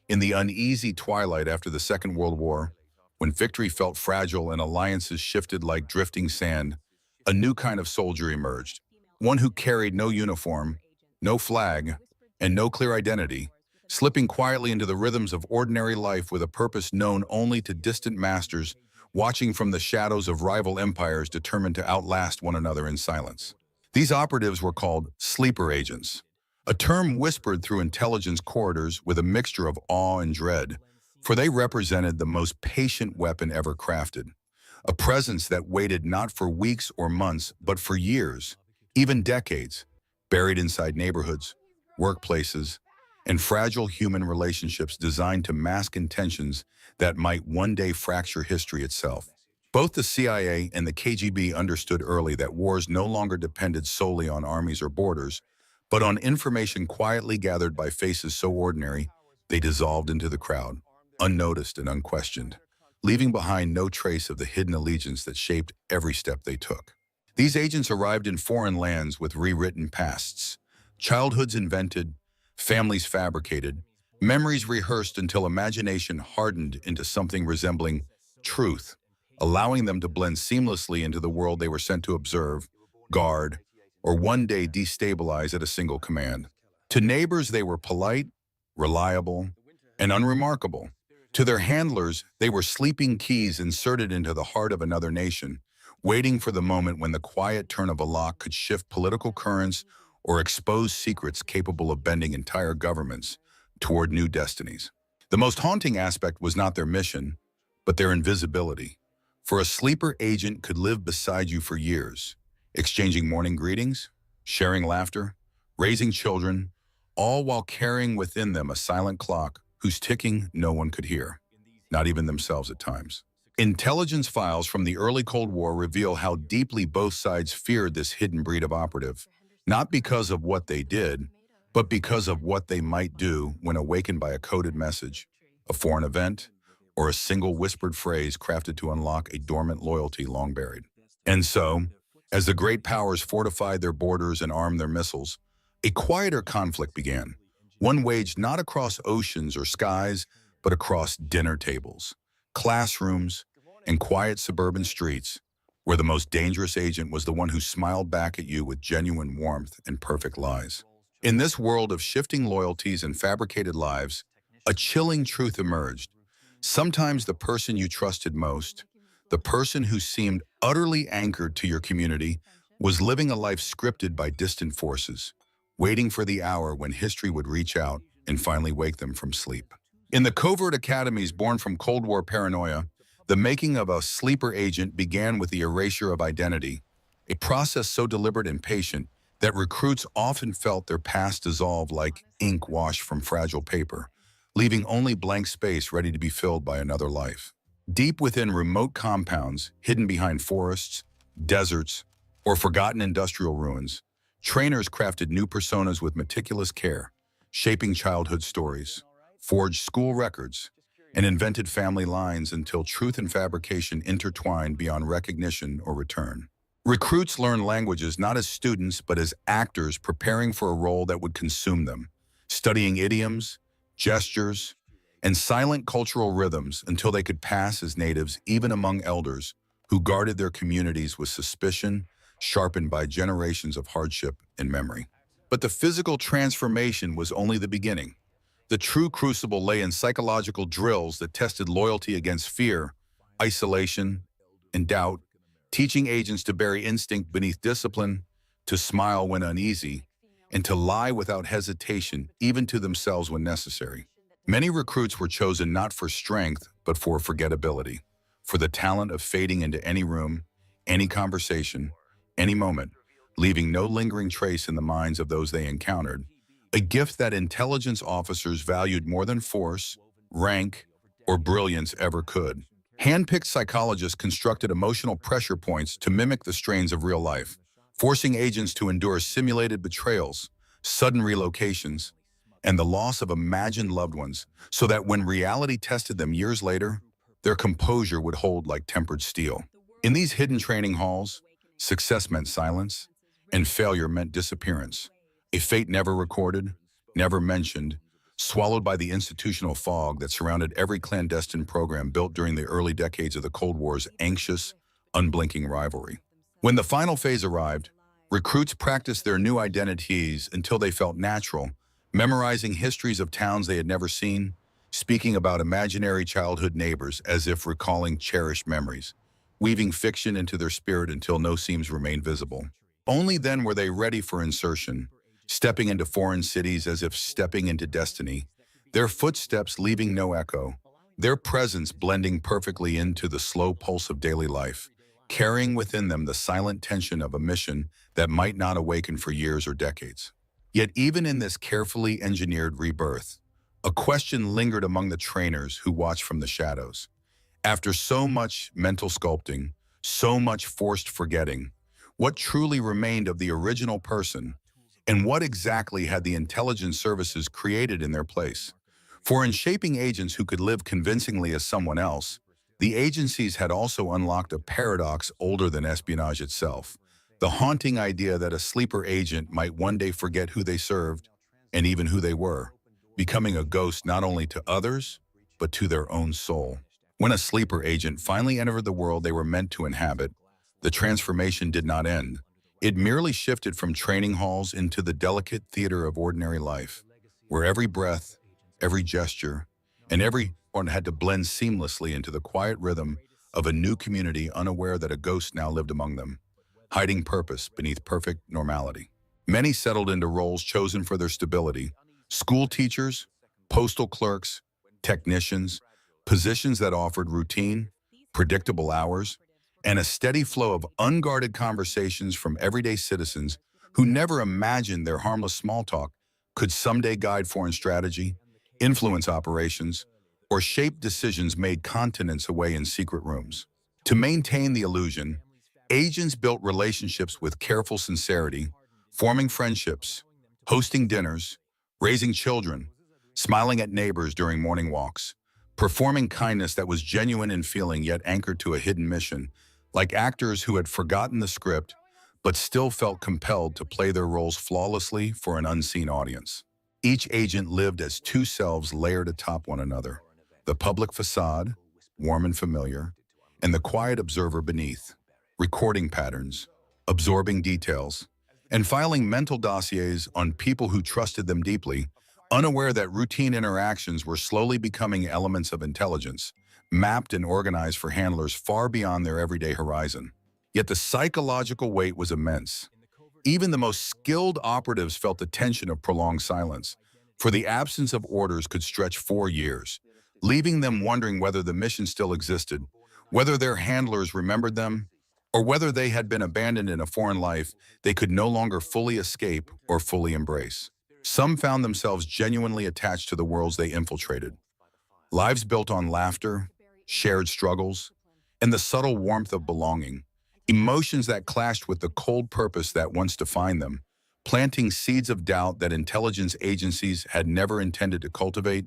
In the uneasy twilight after the Second World War, when victory felt fragile and alliances shifted like drifting sand, a new kind of soldier emerged. One who carried no uniform, no flag, and no clear identity, slipping quietly into the rhythms of ordinary life with a purpose known only to distant masters, watching from the shadows of rival empires determined to outlast one another in silence. These operatives were called sleeper agents, a term whispered through intelligence corridors with a mixture of awe and dread, for they represented the most patient weapon ever crafted, a presence that waited not for weeks or months, but for years, even decades, buried inside neighborhoods, workplaces, and fragile human relationships designed to mask intentions that might one day fracture history itself. Both the CIA and the KGB understood early that wars no longer depended solely on armies or borders, but on information quietly gathered by faces so ordinary they dissolved into the crowd, unnoticed and unquestioned, leaving behind no trace of the hidden allegiance that shaped every step they took. These agents arrived in foreign lands with rewritten pasts, childhoods invented, families fabricated, memories rehearsed until imagination hardened into something resembling truth, allowing them to blend seamlessly into the world they were sent to observe, guard, or one day destabilize at a single command. To neighbors, they were polite, reliable, and unremarkable. To their handlers, they were sleeping keys inserted into the heart of another nation, waiting for the moment when the quiet turn of a lock could shift political currents or expose secrets capable of bending entire governments toward new destinies. The most haunting aspect was not their mission, but their invisibility. For a sleeper agent could live beside you for years, exchanging morning greetings, sharing laughter, raising children, all while carrying within them a silent clock whose ticking no one could hear, not even themselves at times. Intelligence files from the early Cold War reveal how deeply both sides feared this hidden breed of operative, not because of what they did, but because of what they might do when awakened by a coded message, a foreign event, or a single whispered phrase crafted to unlock a dormant loyalty long buried. And so, as the great powers fortified their borders and armed their missiles, a quieter conflict began, one waged not across oceans or skies, but across dinner tables, classrooms, and quiet suburban streets, where the most dangerous agent was the one who smiled back at you with genuine warmth and perfect lies. In this world of shifting loyalties and fabricated lives, a chilling truth emerged. Sometimes the person you trusted most, the person who seemed utterly anchored to your community, was living a life scripted by distant forces, waiting for the hour when history would reach out and finally wake them from sleep. In the covert academies born from Cold War paranoia, the making of a sleeper agent began with the erasure of identity, a process so deliberate and patient that recruits often felt their past dissolve like ink washed from fragile paper, leaving only blank space ready to be filled by another life. Deep within remote compounds, hidden behind forests, deserts, or forgotten industrial ruins, trainers crafted new personas with meticulous care, shaping childhood stories, forged school records, and invented family lines until truth and fabrication intertwined beyond recognition or return. Recruits learn languages not as students but as actors preparing for a role that would consume them, studying idioms, gestures, and silent cultural rhythms until they could pass as natives even among elders who guarded their communities with suspicion, sharpened by generations of hardship and memory. But the physical transformation was only the beginning. The true crucible lay in psychological drills that tested loyalty against fear, isolation, and doubt, teaching agents to bury instinct beneath discipline, to smile when uneasy, and to lie without hesitation, even to themselves when necessary. Many recruits were chosen not for strength, but for forgettability, for the talent of fading into any room, any conversation, any moment, leaving no lingering trace in the minds of those they encountered, a gift that intelligence officers valued more than force, rank, or brilliance ever could. Hand-picked psychologists constructed emotional pressure points to mimic the strains of real life, forcing agents to endure simulated betrayals, sudden relocations, and the loss of imagined loved ones, so that when reality tested them years later, their composure would hold like tempered steel. In these hidden training halls, success meant silence, and failure meant disappearance. A fate never recorded, never mentioned, swallowed by the institutional fog that surrounded every clandestine program built during the early decades of the Cold War's anxious, unblinking rivalry. When the final phase arrived, recruits practiced their new identities until they felt natural, memorizing histories of towns they had never seen, speaking about imaginary childhood neighbors as if recalling cherished memories, weaving fiction into their spirit until no seams remained visible. Only then were they ready for insertion, stepping into foreign cities as if stepping into destiny, their footsteps leaving no echo, their presence blending perfectly into the slow pulse of daily life, carrying within them the silent tension of a mission that might not awaken for years or decades. Yet even in this carefully engineered rebirth, a question lingered among the trainers who watched from the shadows. After so much mental sculpting, so much forced forgetting, what truly remained of the original person, and what exactly had the intelligence services created in their place? For in shaping agents who could live convincingly as someone else, the agencies had also unlocked a paradox older than espionage itself, the haunting idea that a sleeper agent might one day forget who they served and even who they were, becoming a ghost not only to others, but to their own soul. When a sleeper agent finally entered the world they were meant to inhabit, the transformation did not end. It merely shifted from training halls into the delicate theater of ordinary life, where every breath, every gesture, and every one had to blend seamlessly into the quiet rhythm of a new community unaware that a ghost now lived among them, hiding purpose beneath perfect normality. Many settled into roles chosen for their stability: school teachers, postal clerks, technicians, positions that offered routine, predictable hours, and a steady flow of unguarded conversations from everyday citizens who never imagined their harmless small talk could someday guide foreign strategy, influence operations, or shape decisions made continents away in secret rooms. To maintain the illusion, agents built relationships with careful sincerity, forming friendships, hosting dinners, raising children, smiling at neighbors during morning walks, performing kindness that was genuine in feeling yet anchored to a hidden mission, like actors who had forgotten the script but still felt compelled to play their roles flawlessly for an unseen audience. Each agent lived as two selves layered atop one another: the public facade, warm and familiar, and the quiet observer beneath, recording patterns, absorbing details, and filing mental dossiers on people who trusted them deeply, unaware that routine interactions were slowly becoming elements of intelligence, mapped and organized for handlers far beyond their everyday horizon. Yet the psychological weight was immense. Even the most skilled operatives felt the tension of prolonged silence, for the absence of orders could stretch 4 years, leaving them wondering whether the mission still existed, whether their handlers remembered them, or whether they had been abandoned in a foreign life they could no longer fully escape or fully embrace. Some found themselves genuinely attached to the worlds they infiltrated, lives built on laughter, shared struggles, and the subtle warmth of belonging, emotions that clashed with the cold purpose that once defined them, planting seeds of doubt that intelligence agencies had never intended to cultivate,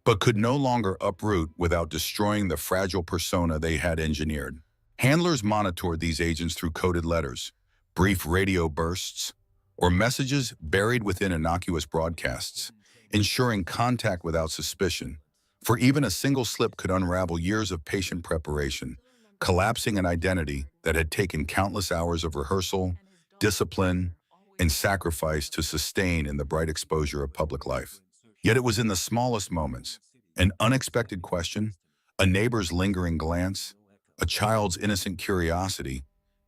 but could no longer uproot without destroying the fragile persona they had engineered. Handlers monitored these agents through coded letters, brief radio bursts, or messages buried within innocuous broadcasts, ensuring contact without suspicion, for even a single slip could unravel years of patient preparation, collapsing an identity that had taken countless hours of rehearsal, discipline, and sacrifice to sustain in the bright exposure of public life. Yet it was in the smallest moments: an unexpected question, a neighbor's lingering glance, a child's innocent curiosity,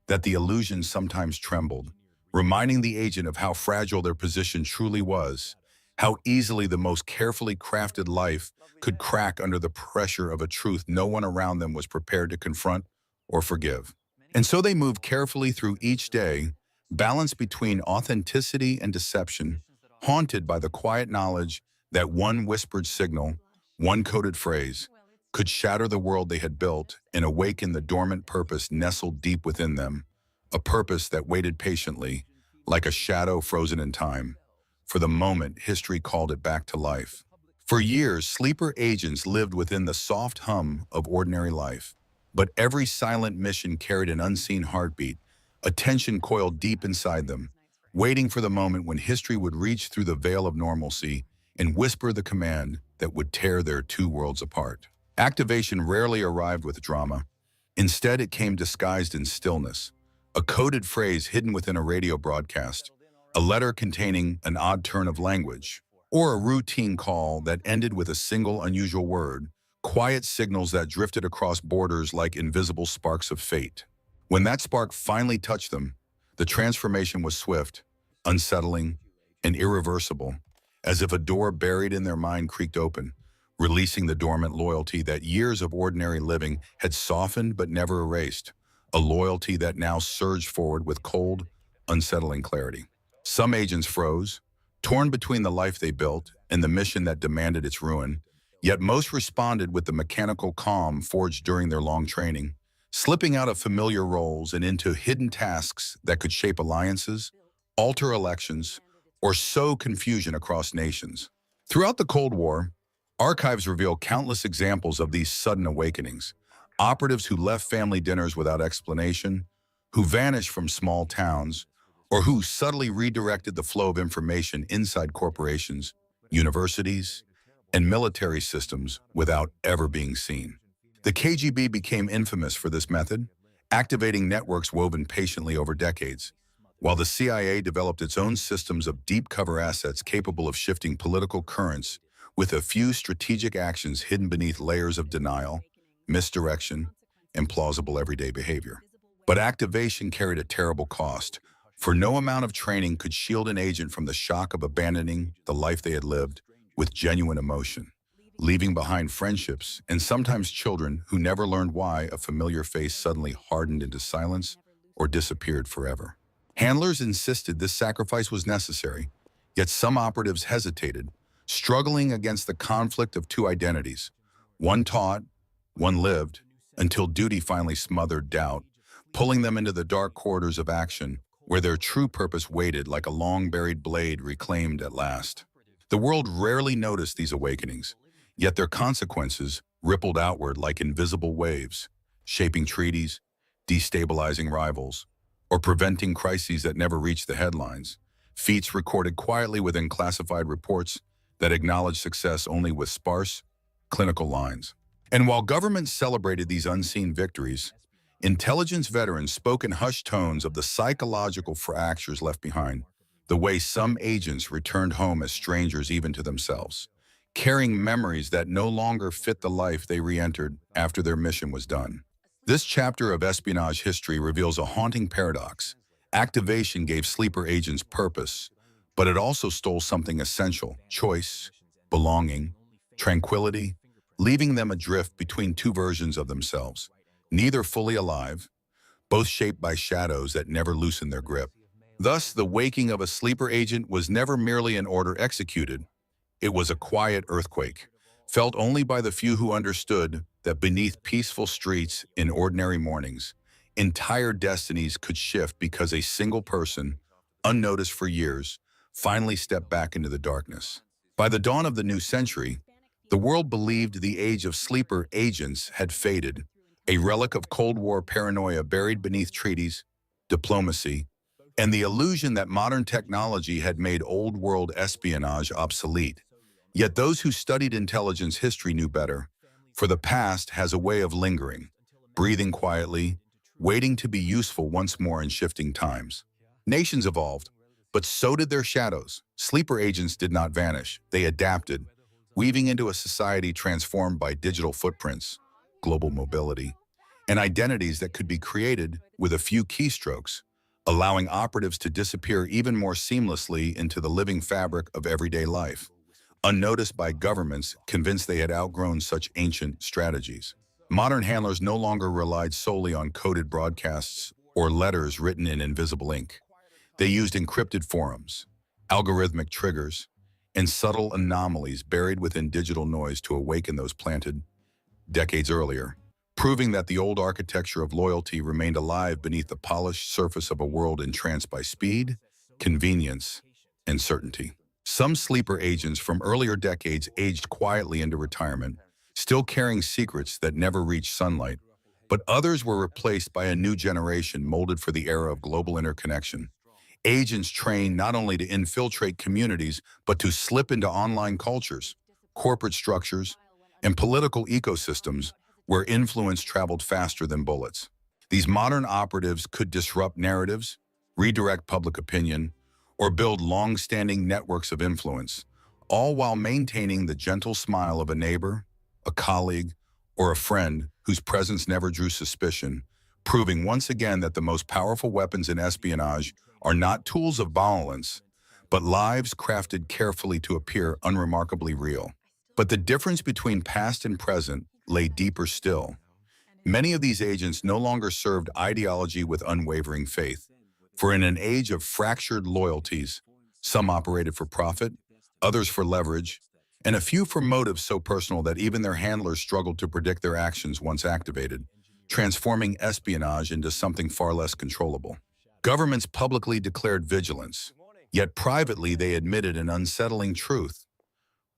that the illusion sometimes trembled, reminding the agent of how fragile their position truly was, how easily the most carefully crafted life could crack under the pressure of a truth no one around them was prepared to confront or forgive. And so they moved carefully through each day, balanced between authenticity and deception, haunted by the quiet knowledge that one whispered signal, one coded phrase, could shatter the world they had built and awaken the dormant purpose nestled deep within them, a purpose that waited patiently, like a shadow frozen in time, for the moment history called it back to life. For years, sleeper agents lived within the soft hum of ordinary life, but every silent mission carried an unseen heartbeat, a tension coiled deep inside them, waiting for the moment when history would reach through the veil of normalcy and whisper the command that would tear their two worlds apart. Activation rarely arrived with drama. Instead, it came disguised in stillness, a coded phrase hidden within a radio broadcast, a letter containing an odd turn of language, or a routine call that ended with a single unusual word, quiet signals that drifted across borders like invisible sparks of fate. When that spark finally touched them, the transformation was swift, unsettling, and irreversible, as if a door buried in their mind creaked open, releasing the dormant loyalty that years of ordinary living had softened but never erased, a loyalty that now surged forward with cold, unsettling clarity. Some agents froze, torn between the life they built and the mission that demanded its ruin, yet most responded with the mechanical calm forged during their long training, slipping out of familiar roles and into hidden tasks that could shape alliances, alter elections, or sow confusion across nations. Throughout the Cold War, archives reveal countless examples of these sudden awakenings. Operatives who left family dinners without explanation, who vanished from small towns, or who subtly redirected the flow of information inside corporations, universities, and military systems without ever being seen. The KGB became infamous for this method, activating networks woven patiently over decades, while the CIA developed its own systems of deep cover assets capable of shifting political currents with a few strategic actions hidden beneath layers of denial, misdirection, and plausible everyday behavior. But activation carried a terrible cost, for no amount of training could shield an agent from the shock of abandoning the life they had lived with genuine emotion, leaving behind friendships and sometimes children who never learned why a familiar face suddenly hardened into silence or disappeared forever. Handlers insisted this sacrifice was necessary, yet some operatives hesitated, struggling against the conflict of two identities. One taught, one lived, until duty finally smothered doubt, pulling them into the dark corridors of action, where their true purpose waited like a long-buried blade reclaimed at last. The world rarely noticed these awakenings, yet their consequences rippled outward like invisible waves, shaping treaties, destabilizing rivals, or preventing crises that never reached the headlines, feats recorded quietly within classified reports that acknowledged success only with sparse, clinical lines. And while governments celebrated these unseen victories, intelligence veterans spoke in hushed tones of the psychological fractures left behind, the way some agents returned home as strangers even to themselves, carrying memories that no longer fit the life they re-entered after their mission was done. This chapter of espionage history reveals a haunting paradox. Activation gave sleeper agents purpose, but it also stole something essential: choice, belonging, tranquility, leaving them adrift between two versions of themselves, neither fully alive, both shaped by shadows that never loosened their grip. Thus, the waking of a sleeper agent was never merely an order executed. It was a quiet earthquake, felt only by the few who understood that beneath peaceful streets in ordinary mornings, entire destinies could shift because a single person, unnoticed for years, finally stepped back into the darkness. By the dawn of the new century, the world believed the age of sleeper agents had faded, a relic of Cold War paranoia buried beneath treaties, diplomacy, and the illusion that modern technology had made old-world espionage obsolete. Yet those who studied intelligence history knew better, for the past has a way of lingering, breathing quietly, waiting to be useful once more in shifting times. Nations evolved, but so did their shadows. Sleeper agents did not vanish, they adapted, weaving into a society transformed by digital footprints, global mobility, and identities that could be created with a few keystrokes, allowing operatives to disappear even more seamlessly into the living fabric of everyday life, unnoticed by governments convinced they had outgrown such ancient strategies. Modern handlers no longer relied solely on coded broadcasts or letters written in invisible ink. They used encrypted forums, algorithmic triggers, and subtle anomalies buried within digital noise to awaken those planted decades earlier, proving that the old architecture of loyalty remained alive beneath the polished surface of a world entranced by speed, convenience, and certainty. Some sleeper agents from earlier decades aged quietly into retirement, still carrying secrets that never reached sunlight, but others were replaced by a new generation molded for the era of global interconnection. Agents trained not only to infiltrate communities, but to slip into online cultures, corporate structures, and political ecosystems where influence traveled faster than bullets. These modern operatives could disrupt narratives, redirect public opinion, or build long-standing networks of influence, all while maintaining the gentle smile of a neighbor, a colleague, or a friend whose presence never drew suspicion, proving once again that the most powerful weapons in espionage are not tools of violence, but lives crafted carefully to appear unremarkably real. But the difference between past and present lay deeper still. Many of these agents no longer served ideology with unwavering faith, for in an age of fractured loyalties, some operated for profit, others for leverage, and a few for motives so personal that even their handlers struggled to predict their actions once activated, transforming espionage into something far less controllable. Governments publicly declared vigilance, yet privately they admitted an unsettling truth.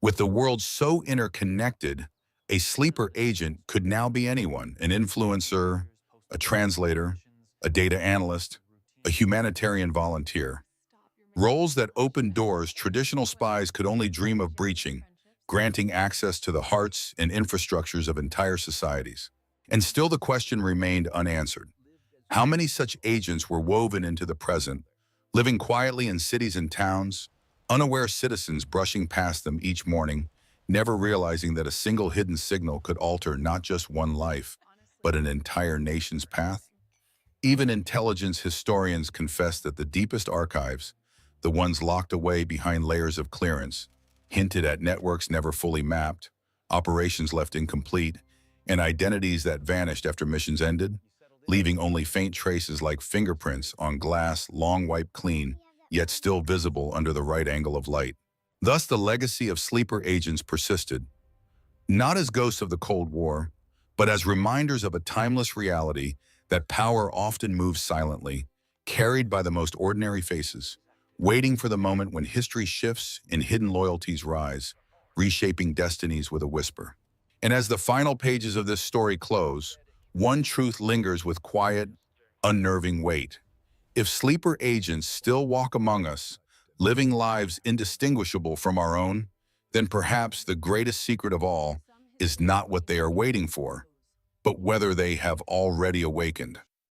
With the world so interconnected, a sleeper agent could now be anyone, an influencer, a translator, a data analyst, a humanitarian volunteer. Roles that opened doors traditional spies could only dream of breaching, granting access to the hearts and infrastructures of entire societies. And still the question remained unanswered. How many such agents were woven into the present, living quietly in cities and towns, unaware citizens brushing past them each morning, never realizing that a single hidden signal could alter not just one life, but an entire nation's path? Even intelligence historians confess that the deepest archives, the ones locked away behind layers of clearance, hinted at networks never fully mapped, operations left incomplete, and identities that vanished after missions ended, leaving only faint traces like fingerprints on glass long wiped clean, yet still visible under the right angle of light. Thus, the legacy of sleeper agents persisted, not as ghosts of the Cold War, but as reminders of a timeless reality that power often moves silently, carried by the most ordinary faces, waiting for the moment when history shifts and hidden loyalties rise, reshaping destinies with a whisper. And as the final pages of this story close, one truth lingers with quiet, unnerving weight. If sleeper agents still walk among us, living lives indistinguishable from our own, then perhaps the greatest secret of all is not what they are waiting for, but whether they have already awakened.